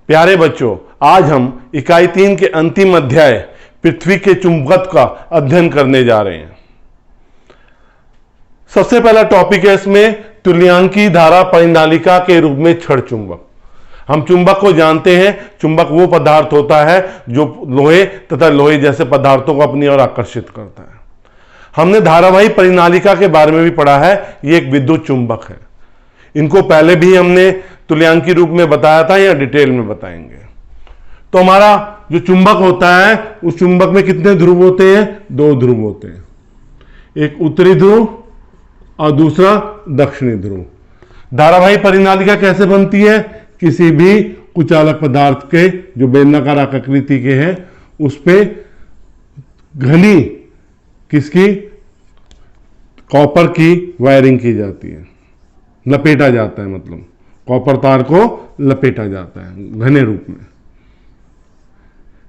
प्यारे बच्चों, आज हम इकाई 3 के अंतिम अध्याय पृथ्वी के चुंबकत्व का अध्ययन करने जा रहे हैं। सबसे पहला टॉपिक है इसमें तुल्यांकी धारा परिनालिका के रूप में क्षण चुंबक। हम चुंबक को जानते हैं। चुंबक वो पदार्थ होता है जो लोहे तथा लोहे जैसे पदार्थों को अपनी ओर आकर्षित करता है। हमने धारावाही परिनालिका के बारे में भी पढ़ा है। ये एक विद्युत चुंबक है। इनको पहले भी हमने तुल्यांकी रूप में बताया था या डिटेल में बताएंगे। तो हमारा जो चुंबक होता है उस चुंबक में कितने ध्रुव होते हैं? 2 ध्रुव होते हैं, एक उत्तरी ध्रुव और दूसरा दक्षिणी ध्रुव। धारावाही परिनालिका कैसे बनती है? किसी भी कुचालक पदार्थ के जो बेलनाकार आकृति के हैं उस पे घनी किसकी कॉपर की वायरिंग की जाती है, लपेटा जाता है, मतलब कॉपर तार को लपेटा जाता है घने रूप में।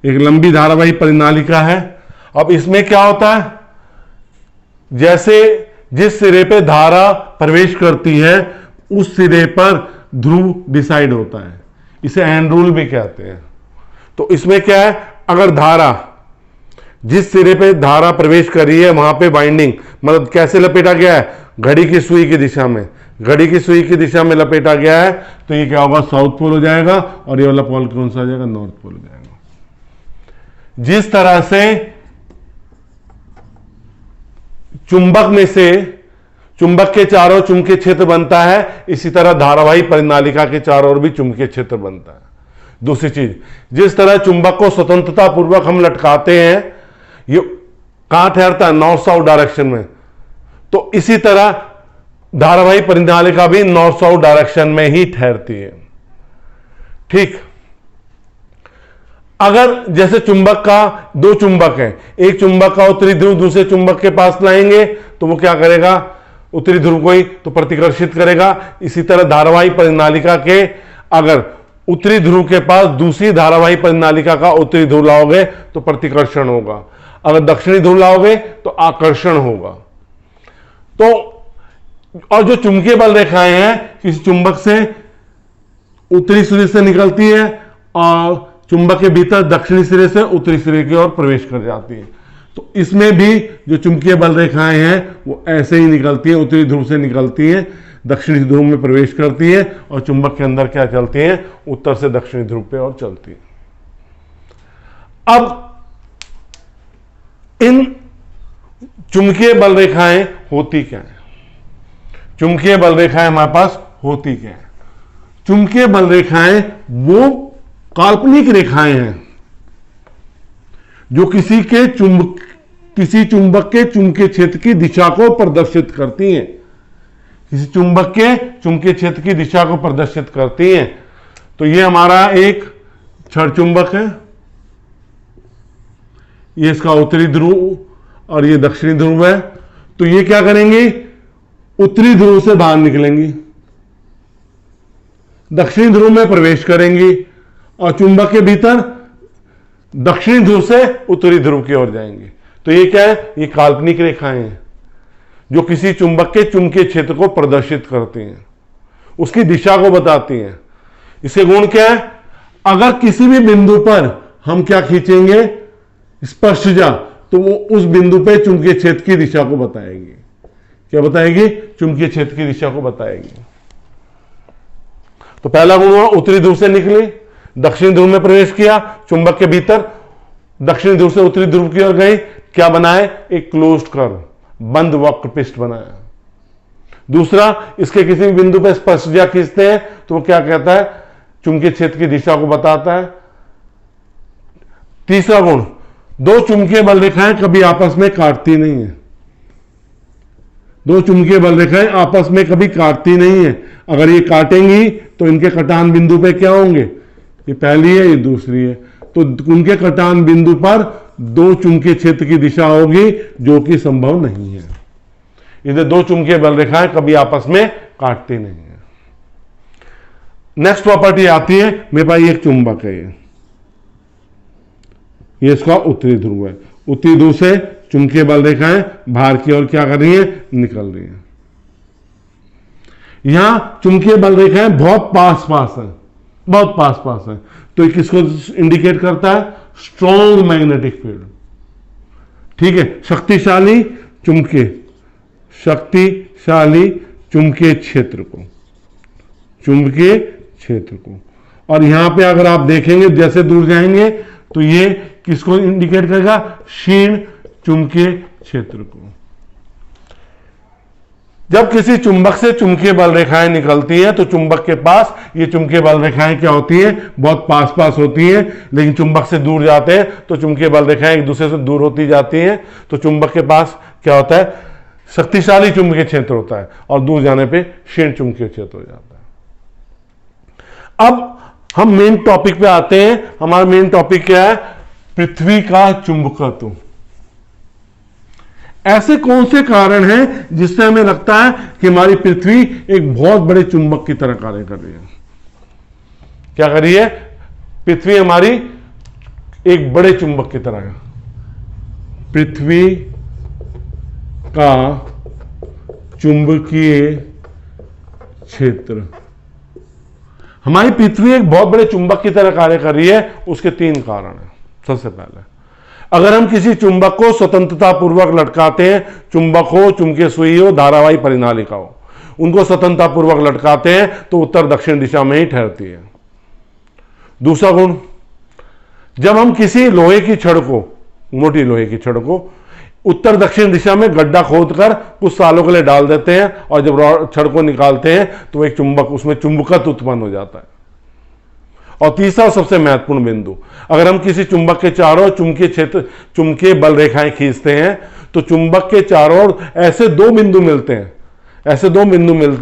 एक लंबी धारावाही परिनालिका है। अब इसमें क्या होता है, जैसे जिस सिरे पे धारा प्रवेश करती है उस सिरे पर ध्रुव डिसाइड होता है। इसे हैंड रूल भी कहते हैं। तो इसमें क्या है, अगर धारा जिस सिरे पे धारा प्रवेश कर रही है वहां पे बाइंडिंग मतलब कैसे लपेटा गया है, घड़ी की सुई की दिशा में, घड़ी की सुई की दिशा में लपेटा गया है, तो ये क्या होगा, साउथ पोल हो जाएगा और ये वाला पोल कौन सा हो जाएगा, नॉर्थ पोल हो जाएगा। जिस तरह से चुंबक में से चुंबक के चारों चुंबकीय क्षेत्र बनता है, इसी तरह धारावाही परिनालिका के चारों ओर भी चुंबकीय क्षेत्र बनता है। दूसरी चीज, जिस तरह चुंबक को स्वतंत्रता पूर्वक हम लटकाते हैं, ये कहां ठहरता है, नॉर्थ साउथ डायरेक्शन में, तो इसी तरह धारावाही परिनालिका भी नॉर्थ साउथ डायरेक्शन में ही ठहरती है। ठीक, अगर जैसे चुंबक का 2 चुंबक है, एक चुंबक का उत्तरी ध्रुव दूसरे चुंबक के पास लाएंगे तो वो क्या करेगा, उत्तरी ध्रुव को ही तो प्रतिकर्षित करेगा। इसी तरह धारावाही परिनालिका के अगर उत्तरी ध्रुव के पास दूसरी धारावाही परिनालिका का उत्तरी ध्रुव लाओगे तो प्रतिकर्षण होगा, अगर दक्षिणी ध्रुव लाओगे तो आकर्षण होगा। तो और जो चुंबकीय बल रेखाएं हैं किसी चुंबक से उत्तरी सिरे से निकलती है और चुंबक के भीतर दक्षिणी सिरे से उत्तरी सिरे की ओर प्रवेश कर जाती है। तो इसमें भी जो चुंबकीय बल रेखाएं हैं वो ऐसे ही निकलती है, उत्तरी ध्रुव से निकलती है, दक्षिणी ध्रुव में प्रवेश करती है और चुंबक के अंदर क्या चलती है, उत्तर से दक्षिणी ध्रुव पे और चलती है। अब इन चुंबकीय बल रेखाएं होती क्या है, चुंबकीय बल रेखाएं हमारे पास होती क्या है? चुंबकीय बल रेखाएं वो काल्पनिक रेखाएं हैं जो किसी चुंबक के चुंबकीय क्षेत्र की दिशा को प्रदर्शित करती हैं, किसी चुंबक के चुंबकीय क्षेत्र की दिशा को प्रदर्शित करती हैं। तो ये हमारा एक क्षण चुंबक है, ये इसका उत्तरी ध्रुव और ये दक्षिणी ध्रुव है। तो ये क्या करेंगे, उत्तरी ध्रुव से बाहर निकलेंगी, दक्षिणी ध्रुव में प्रवेश करेंगी और चुंबक के भीतर दक्षिणी ध्रुव से उत्तरी ध्रुव की ओर जाएंगे। तो ये क्या है, ये काल्पनिक रेखाएं हैं जो किसी चुंबक के चुंबकीय क्षेत्र को प्रदर्शित करती हैं, उसकी दिशा को बताती हैं। इसके गुण क्या है, अगर किसी भी बिंदु पर हम क्या खींचेंगे, स्पर्शजा, तो वो उस बिंदु पर चुंबकीय क्षेत्र की दिशा को बताएगी। क्या बताएगी, चुंबकीय क्षेत्र की दिशा को बताएगी। तो पहला गुण हुआ, उत्तरी ध्रुव से निकले, दक्षिणी ध्रुव में प्रवेश किया, चुंबक के भीतर दक्षिणी ध्रुव से उत्तरी ध्रुव की ओर गए, क्या बनाए, एक क्लोज्ड कर्व, बंद वक्र पृष्ठ बनाया। दूसरा, इसके किसी भी बिंदु पर स्पर्शजा खींचते हैं तो वो क्या कहता है, चुंबकीय क्षेत्र की दिशा को बताता है। तीसरा गुण, 2 चुंबकीय बल रेखाएं कभी आपस में काटती नहीं है, 2 चुंबकीय बल रेखाएं आपस में कभी काटती नहीं है। अगर ये काटेंगी तो इनके कटान बिंदु पे क्या होंगे, ये पहली है, ये दूसरी है, तो उनके कटान बिंदु पर 2 चुंबकीय क्षेत्र की दिशा होगी जो कि संभव नहीं है। इधर 2 चुंबकीय बल रेखाएं कभी आपस में काटती नहीं है। नेक्स्ट प्रॉपर्टी आती है, मेरे पास एक चुंबक है, ये इसका उत्तरी ध्रुव है, उत्तरी ध्रुव से चुंबकीय बल रेखाएं बाहर की ओर क्या कर रही है, निकल रही है। यहां चुंबकीय बल रेखाएं बहुत पास पास है, बहुत पास पास है, तो ये किसको इंडिकेट करता है? Strong magnetic field. ठीक है, शक्तिशाली चुंबकीय क्षेत्र को, चुंबकीय क्षेत्र को। और यहां पे अगर आप देखेंगे जैसे दूर जाएंगे तो ये किसको इंडिकेट करेगा? क्षीण चुंबकीय क्षेत्र को। जब किसी चुंबक से चुंबकीय बल रेखाएं निकलती हैं तो चुंबक के पास ये चुंबकीय बल रेखाएं क्या होती हैं? बहुत पास पास होती हैं। लेकिन चुंबक से दूर जाते हैं तो चुंबकीय बल रेखाएं एक दूसरे से दूर होती जाती हैं, तो चुंबक के पास क्या होता है? शक्तिशाली चुंबकीय क्षेत्र होता है, और दूर जाने पे क्षीण चुंबकीय क्षेत्र हो जाता है। अब हम मेन टॉपिक पे आते हैं। हमारा मेन टॉपिक क्या है? पृथ्वी का चुंबकत्व। ऐसे कौन से कारण हैं जिससे हमें लगता है कि हमारी पृथ्वी एक बहुत बड़े चुंबक की तरह कार्य कर रही है? क्या कर रही है? पृथ्वी हमारी एक बड़े चुंबक की तरह है। पृथ्वी का चुंबकीय क्षेत्र, हमारी पृथ्वी एक बहुत बड़े चुंबक की तरह कार्य कर रही है। उसके 3 कारण हैं। सबसे पहले, अगर हम किसी चुंबक को स्वतंत्रता पूर्वक लटकाते हैं, चुंबक हो, चुंबकीय सुई हो, धारावाही परिनालिका हो, उनको स्वतंत्रता पूर्वक लटकाते हैं तो उत्तर दक्षिण दिशा में ही ठहरती है। दूसरा गुण, जब हम किसी लोहे की छड़ को, मोटी लोहे की छड़ को उत्तर दक्षिण दिशा में गड्ढा खोदकर कुछ सालों के लिए डाल देते हैं, और जब छड़ को निकालते हैं तो एक चुंबक, उसमें चुंबकत्व उत्पन्न हो जाता है। और तीसरा और सबसे महत्वपूर्ण बिंदु, अगर हम किसी चुंबक के चारों चुंबकीय बल रेखाएं खींचते हैं तो चुंबक के चारों ओर ऐसे 2 बिंदु मिलते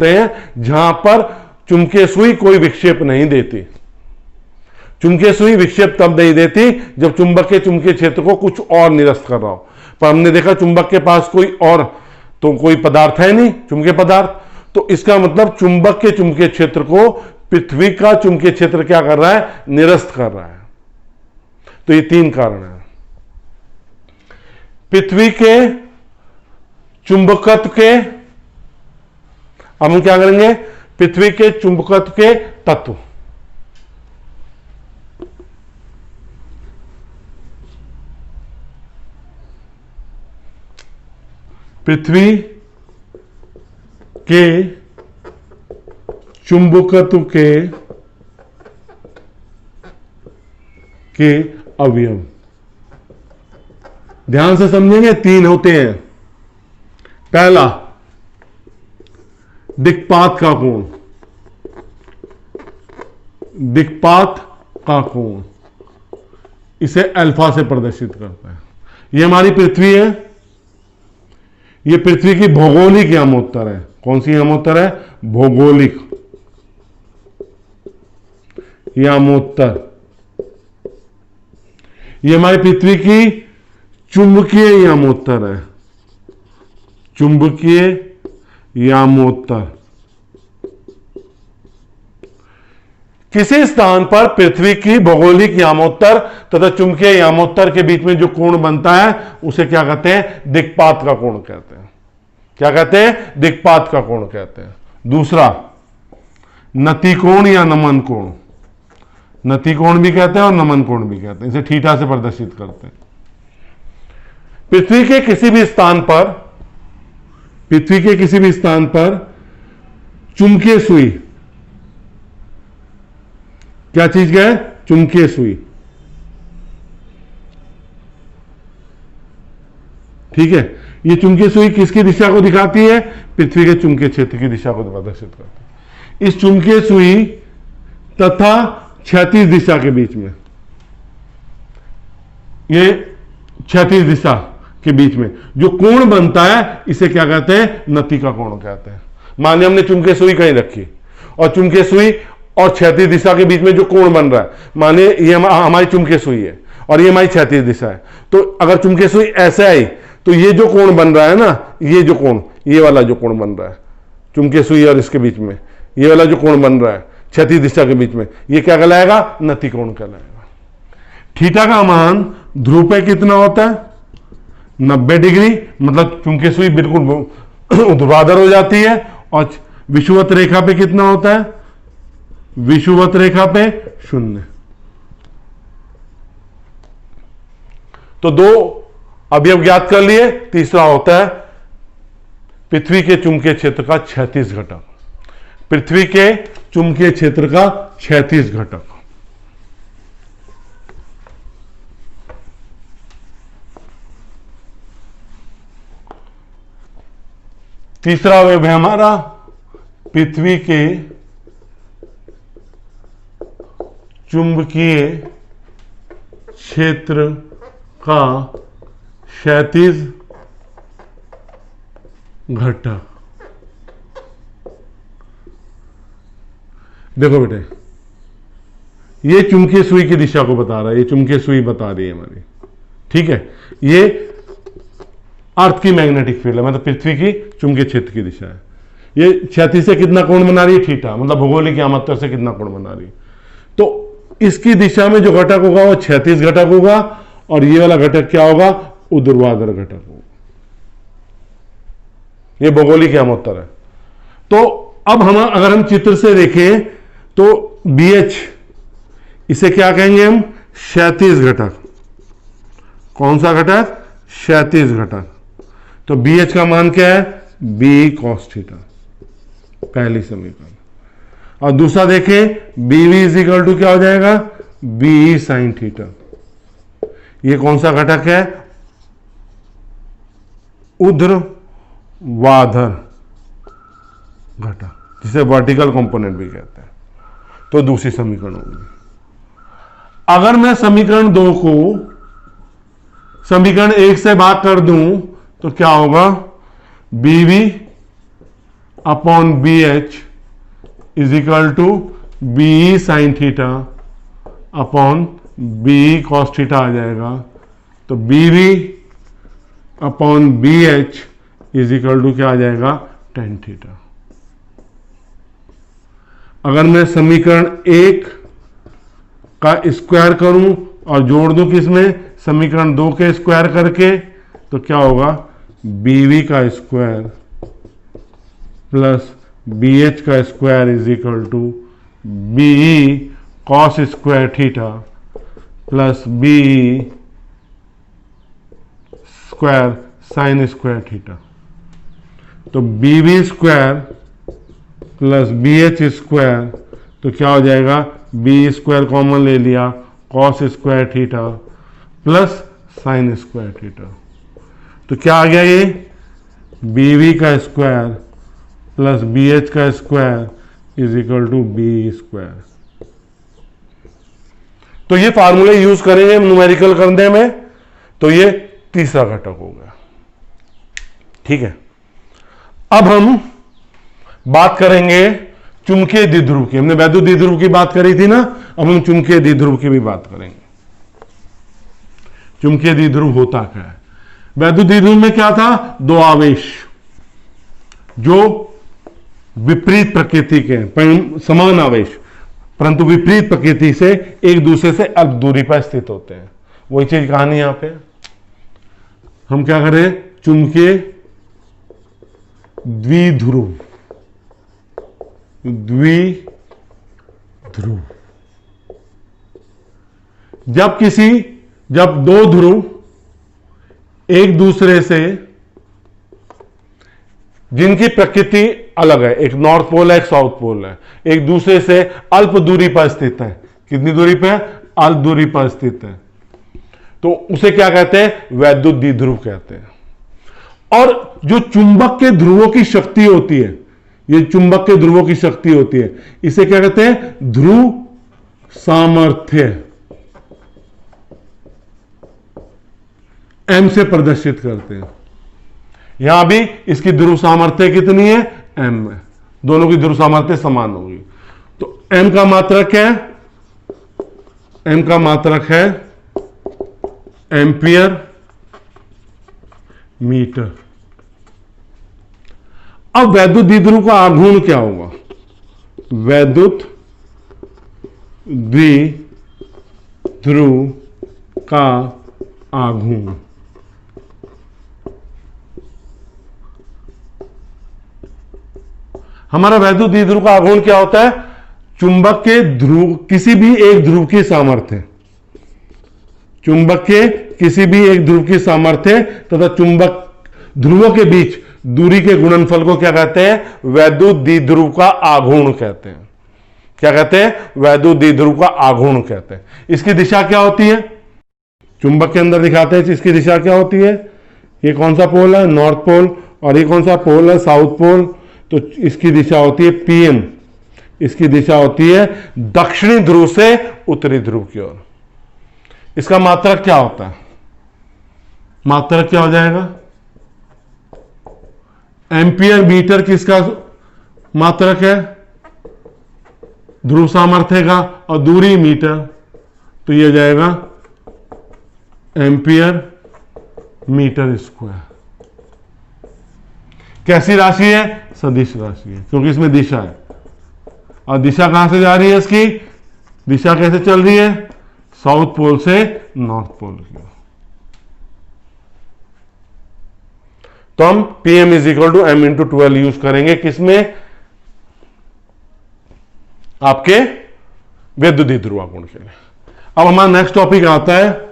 हैं जहां पर चुंबकीय सुई कोई विक्षेप नहीं देती। चुंबकीय सुई विक्षेप तब नहीं देती जब चुंबक के चुंबकीय क्षेत्र को कुछ और निरस्त कर रहा हो। पर हमने देखा चुंबक के पास कोई पदार्थ है नहीं, चुंबकीय पदार्थ, तो इसका मतलब चुंबक के चुंबकीय क्षेत्र को पृथ्वी का चुंबकीय क्षेत्र क्या कर रहा है? निरस्त कर रहा है। तो ये 3 कारण है। पृथ्वी के चुंबकत्व के, अब हम क्या करेंगे? पृथ्वी के चुंबकत्व के तत्व। पृथ्वी के चुंबकत्व के अवयव, ध्यान से समझेंगे, 3 होते हैं। पहला, दिक्पात का कोण, इसे अल्फा से प्रदर्शित करता है। यह हमारी पृथ्वी है, यह पृथ्वी की भौगोलिक यामोत्तर है। कौन सी यामोत्तर है? भौगोलिक यामोत्तर। यह हमारी पृथ्वी की चुंबकीय यामोत्तर है, चुंबकीय यामोत्तर। किसी स्थान पर पृथ्वी की भौगोलिक यामोत्तर तथा चुंबकीय यामोत्तर के बीच में जो कोण बनता है उसे क्या कहते हैं? दिक्पात का कोण कहते हैं। क्या कहते हैं? दिक्पात का कोण कहते हैं। दूसरा, नतिकोण या नमन कोण, नतिकोण भी कहते हैं और नमन कोण भी कहते हैं। इसे थीटा से प्रदर्शित करते हैं। पृथ्वी के किसी भी स्थान पर चुंबकीय सुई, क्या चीज है? चुंबकीय सुई। ठीक है, ये चुंबकीय सुई किसकी दिशा को दिखाती है? पृथ्वी के चुंबकीय क्षेत्र की दिशा को प्रदर्शित करती है। इस चुंबकीय सुई तथा क्षैतिज दिशा के बीच में, ये क्षैतिज दिशा के बीच में जो कोण बनता है इसे क्या कहते हैं? नति का कोण कहते हैं। मानिए हमने चुंबकीय सुई कहीं रखी और चुंबकीय सुई और क्षैतिज दिशा के बीच में जो कोण बन रहा है, मानिए ये हमारी चुंबकीय सुई है और ये हमारी क्षैतिज दिशा है, तो अगर चुंबकीय सुई ऐसे आई तो ये जो कोण बन रहा है ना, ये जो कोण, ये वाला जो कोण बन रहा है चुंबकीय सुई और इसके बीच में, ये वाला जो कोण बन रहा है क्षैतिज दिशा के बीच में, ये क्या कहलाएगा? नति कोण कहलाएगा। थीटा का मान ध्रुव पे कितना होता है? 90 डिग्री, मतलब चुंबकीय सुई बिल्कुल ऊर्ध्वाधर हो जाती है और विषुवत रेखा पे कितना होता है? विषुवत रेखा पे 0। तो 2 अवयव ज्ञात कर लिए। तीसरा होता है पृथ्वी के चुंबकीय क्षेत्र का क्षैतिज घटक। पृथ्वी के चुंबकीय क्षेत्र का क्षैतिज घटक। तीसरा अवयव है हमारा पृथ्वी के चुंबकीय क्षेत्र का क्षैतिज घटक। देखो बेटे, ये चुंबकीय सुई की दिशा को बता रहा है, ये चुंबकीय सुई बता रही है हमारी, ठीक है। ये अर्थ की मैग्नेटिक फील्ड है, मतलब पृथ्वी की चुंबकीय क्षेत्र की दिशा है। ये क्षैतिज से कितना कोण बना रही है? थीटा, मतलब भूगोलिक यामात्रा से कितना कोण बना रही है। तो इसकी दिशा में जो घटक होगा वो क्षैतिज घटक होगा, और ये वाला घटक क्या होगा? ऊर्ध्वाधर घटक होगा। ये भौगोलिक यामोत्तर है। तो अब हम अगर हम चित्र से देखें तो BH, इसे क्या कहेंगे हम? क्षैतिज घटक। कौन सा घटक? क्षैतिज घटक। तो BH का मान क्या है? B cos थीटा, पहली समीकरण। और दूसरा देखें, BV इज इक्वल टू क्या हो जाएगा? BE sin theta. ये कौन सा घटक है? ऊर्ध्वाधर घटक, जिसे वर्टिकल कंपोनेंट भी कहते हैं। तो दूसरी समीकरण होगी। अगर मैं समीकरण 2 को समीकरण 1 से भाग कर दूं तो क्या होगा? BV upon BH is equal to BE sine theta upon BE cos theta आ जाएगा। तो BV upon BH is equal to क्या आ जाएगा? tan theta. अगर मैं समीकरण 1 का स्क्वायर करूं और जोड़ दूं किसमें? समीकरण 2 के स्क्वायर करके, तो क्या होगा? BV का स्क्वायर प्लस BH का square is equal to BE cos square theta plus BE square sine square theta. तो BV square plus BH square, तो क्या हो जाएगा? B स्क्वायर कॉमन ले लिया, cos square theta plus sine square theta. तो क्या आ गया? ये BV का स्क्वायर प्लस BH का square is equal to BE square. तो ये फार्मूले यूज करेंगे न्यूमेरिकल करने में। तो ये तीसरा घटक हो गया, ठीक है। अब हम बात करेंगे चुंबकीय द्विध्रुव की। हमने वैद्युत द्विध्रुव की बात करी थी ना, अब हम चुंबकीय द्विध्रुव की भी बात करेंगे। चुंबकीय द्विध्रुव होता क्या है? वैद्युत द्विध्रुव में क्या था? 2 आवेश जो विपरीत प्रकृति के, समान आवेश परंतु विपरीत प्रकृति से एक दूसरे से अल्प दूरी पर स्थित होते हैं। वही चीज कहानी यहां पे हम क्या करें? चुंबकीय द्विध्रुव, द्विध्रुव। जब 2 ध्रुव एक दूसरे से, जिनकी प्रकृति अलग है, एक नॉर्थ पोल है, एक साउथ पोल है, एक दूसरे से अल्प दूरी पर स्थित है। कितनी दूरी पे? अल्प दूरी पर स्थित है, तो उसे क्या कहते हैं? वैद्युत द्विध्रुव कहते हैं। और जो चुंबक के ध्रुवों की शक्ति होती है, ये चुंबक के ध्रुवों की शक्ति होती है, इसे क्या कहते हैं? ध्रुव सामर्थ्य, M से प्रदर्शित करते हैं। यहां भी इसकी ध्रुव सामर्थ्य कितनी है? M है। दोनों की ध्रुव सामर्थ्य समान होगी। तो M का मात्रक है, M का मात्रक है एम्पियर मीटर। अब वैद्युत द्विध्रुव का आघूर्ण क्या होगा? वैद्युत द्विध्रुव का आघूर्ण हमारा वैद्युत द्विध्रुव का आघूर्ण क्या होता है? चुंबक के ध्रुव, किसी भी एक ध्रुव की सामर्थ्य, चुंबक के किसी भी एक ध्रुव की सामर्थ्य तथा चुंबक ध्रुवों के बीच दूरी के गुणनफल को क्या कहते हैं? वैद्युत द्विध्रुव का आघूर्ण कहते हैं। क्या कहते हैं? वैद्युत द्विध्रुव का आघूर्ण कहते हैं। इसकी दिशा क्या होती है? चुंबक के अंदर दिखाते हैं इसकी दिशा क्या होती है। ये कौन सा पोल है? North pole. और ये कौन सा पोल है? South pole. तो इसकी दिशा होती है पीएम। इसकी दिशा होती है दक्षिणी ध्रुव से उत्तरी ध्रुव की ओर। इसका मात्रक क्या होता है? मात्रक क्या हो जाएगा? एम्पियर मीटर किसका मात्रक है? ध्रुव सामर्थ्य का। और दूरी मीटर, तो ये हो जाएगा एम्पियर मीटर स्क्वायर। कैसी राशि है? सदिश राशि है, क्योंकि इसमें दिशा है। और दिशा कहां से जा रही है? इसकी दिशा कैसे चल रही है? साउथ पोल से नॉर्थ पोल की ओर। तो हम Pm is equal to M into 12 use करेंगे किसमें? आपके वैद्युत द्विध्रुव आघूर्ण के लिए। अब हमारा नेक्स्ट टॉपिक आता है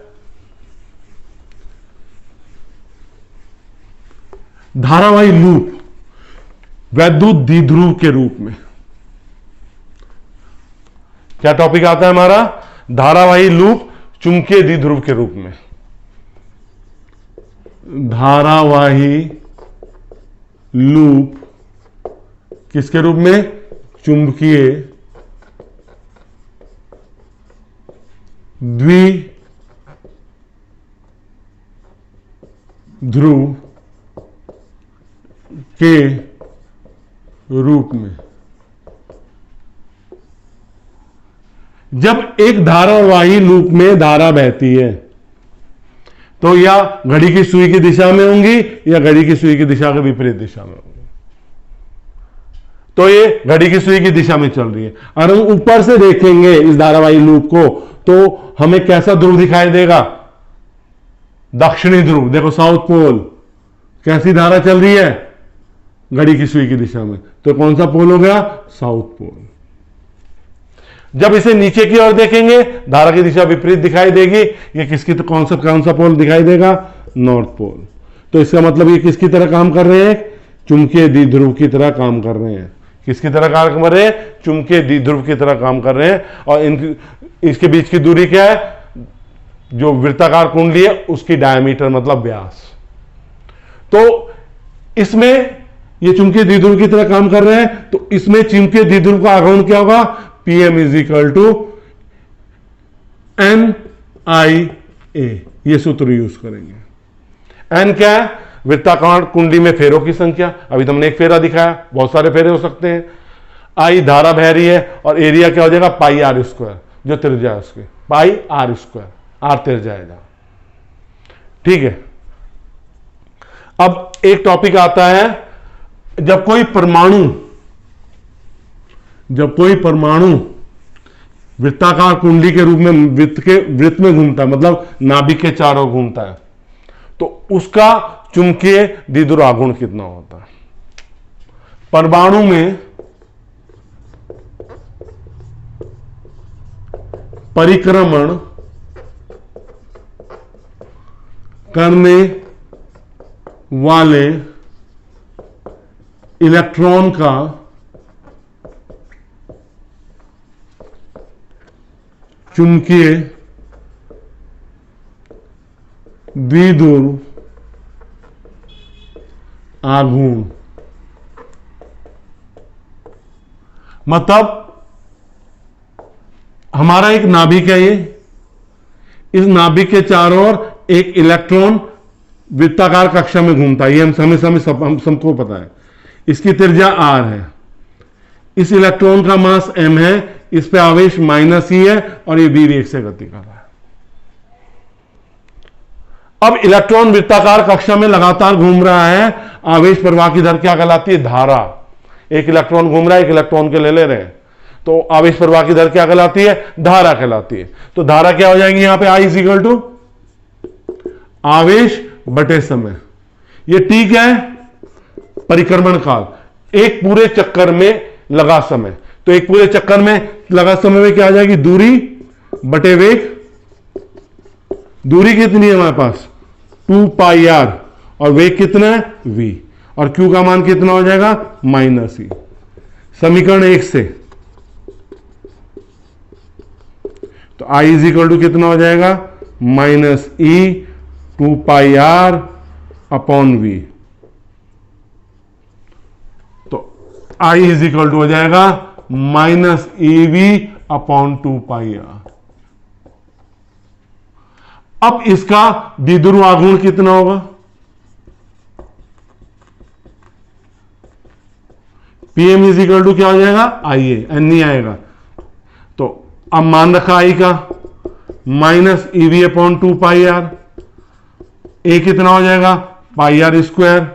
धारावाही लूप वैद्युत द्विध्रुव के रूप में। क्या टॉपिक आता है हमारा? धारावाही लूप चुंबकीय द्विध्रुव के रूप में। धारावाही लूप किसके रूप में? चुंबकीय द्विध्रुव के रूप में। जब एक धारावाही लूप में धारा बहती है तो या घड़ी की सुई की दिशा में होंगी या घड़ी की सुई की दिशा के विपरीत दिशा में होंगी। तो ये घड़ी की सुई की दिशा में चल रही है। और हम ऊपर से देखेंगे इस धारावाही लूप को तो हमें कैसा ध्रुव दिखाई देगा? दक्षिणी ध्रुव। देखो साउथ पोल, कैसी धारा चल रही है? घड़ी की सुई की दिशा में। तो कौन सा पोल हो गया? South pole. जब इसे नीचे की ओर देखेंगे धारा की दिशा विपरीत दिखाई देगी। ये किसकी, तो कौन सा पोल दिखाई देगा? North pole. तो इसका मतलब ये किसकी तरह काम कर रहे हैं? चुंबकीय द्विध्रुव की तरह काम कर रहे हैं। किसकी तरह काम कर रहे हैं? चुंबकीय द्विध्रुव की तरह काम कर रहे हैं। और इसके बीच की दूरी क्या है? जो वृत्ताकार कुंडली है उसकी डायमीटर मतलब व्यास। तो इसमें ये चुंबकीय द्विध्रुव की तरह काम कर रहे हैं। तो इसमें चुंबकीय द्विध्रुव का आघूर्ण क्या होगा? Pm is equal to NIA। ये सूत्र यूज करेंगे। N क्या है? वृत्ताकार कुंडली में फेरों की संख्या। अभी तुमने एक फेरा दिखाया, बहुत सारे फेरे हो सकते हैं। I धारा बह रही है और एरिया क्या हो जाएगा? पाई आर स्क्वायर, जो त्रिज्या है उसके पाई आर स्क्वायर। आर त्रिज्या है। ठीक है। अब एक टॉपिक आता है, जब कोई परमाणु वृत्ताकार कुंडली के रूप में वृत्त में घूमता है, मतलब नाभिक के चारों घूमता है, तो उसका चुंबकीय द्विध्रुव आघूर्ण कितना होता है? परमाणु में परिक्रमण करने वाले इलेक्ट्रॉन का चुंबकीय द्विध्रुव आघूर्ण, मतलब हमारा एक नाभिक है। ये इस नाभिक के चारों ओर एक इलेक्ट्रॉन वृत्ताकार कक्षा में घूमता है। ये हमें सबको पता है। इसकी त्रिज्या r है। इस इलेक्ट्रॉन का मास m है। इस पे आवेश -e है और ये v वेग से गति कर रहा है। अब इलेक्ट्रॉन वृत्ताकार कक्षा में लगातार घूम रहा है। आवेश प्रवाह की दर क्या कहलाती है? धारा। एक इलेक्ट्रॉन घूम रहा है, एक इलेक्ट्रॉन के ले रहे हैं, तो आवेश प्रवाह की दर क्या कहलाती है? धारा कहलाती है। तो धारा क्या हो जाएंगी यहां पे? I इज इक्वल टू आवेश बटे समय। ये t क्या है? परिक्रमण काल। एक पूरे चक्कर में लगा समय। तो एक पूरे चक्कर में लगा समय में क्या आ जाएगी, दूरी बटे वेग। दूरी कितनी है हमारे पास 2πr और वेग कितना है v, और q का मान कितना हो जाएगा -e। समीकरण 1 से तो I इज इक्वल टू कितना हो जाएगा -e 2πr अपॉन v। तो I इज इक्वल टू हो जाएगा -ev अपॉन 2πr। अब इसका द्विध्रुव आघूर्ण कितना होगा, Pm इज इक्वल टू क्या हो जाएगा Ia, n नहीं आएगा। तो अब मान रखा I का -ev अपॉन 2πr, a कितना हो जाएगा πr²।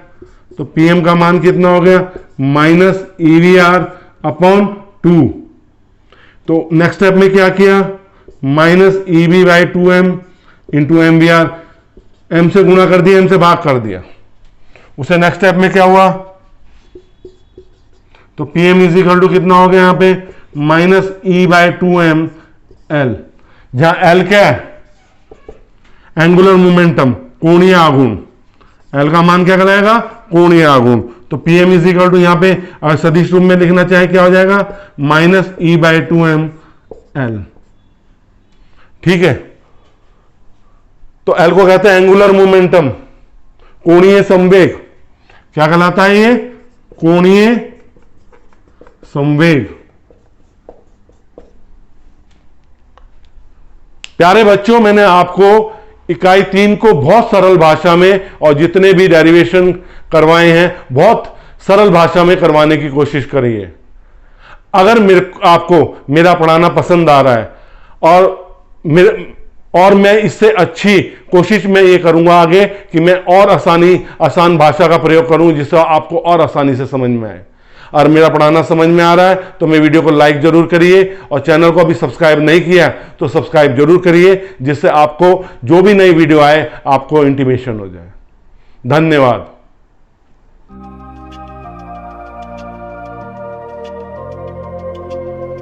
तो Pm का मान कितना हो गया -evr अपॉन 2। तो नेक्स्ट स्टेप में क्या किया, -ev/2m इंटू mvr, m से गुणा कर दिया, m से भाग कर दिया। उसे नेक्स्ट स्टेप में क्या हुआ, तो Pm इज इक्वल टू कितना हो गया यहां पे -e/2m l, जहां l क्या है एंगुलर मोमेंटम, कोणीय आघूर्ण। l का मान क्या कहलाएगा कोणीय आघूर्ण। तो Pm इज इक्वल टू यहां पे अगर सदिश रूप में लिखना चाहे क्या हो जाएगा -e/2m l। ठीक है, तो L को कहते हैं एंगुलर मोमेंटम, कोणीय संवेग। क्या कहलाता है ये, कोणीय संवेग। प्यारे बच्चों, मैंने आपको इकाई 3 को बहुत सरल भाषा में और जितने भी डेरिवेशन करवाए हैं बहुत सरल भाषा में करवाने की कोशिश करी है। अगर आपको मेरा पढ़ाना पसंद आ रहा है और मैं इससे अच्छी कोशिश में ये करूंगा आगे कि मैं और आसान भाषा का प्रयोग करूं जिससे आपको और आसानी से समझ में आए। और मेरा पढ़ाना समझ में आ रहा है तो मेरे वीडियो को लाइक जरूर करिए, और चैनल को अभी सब्सक्राइब नहीं किया तो सब्सक्राइब जरूर करिए, जिससे आपको जो भी नई वीडियो आए आपको इंटीमेशन हो जाए। धन्यवाद।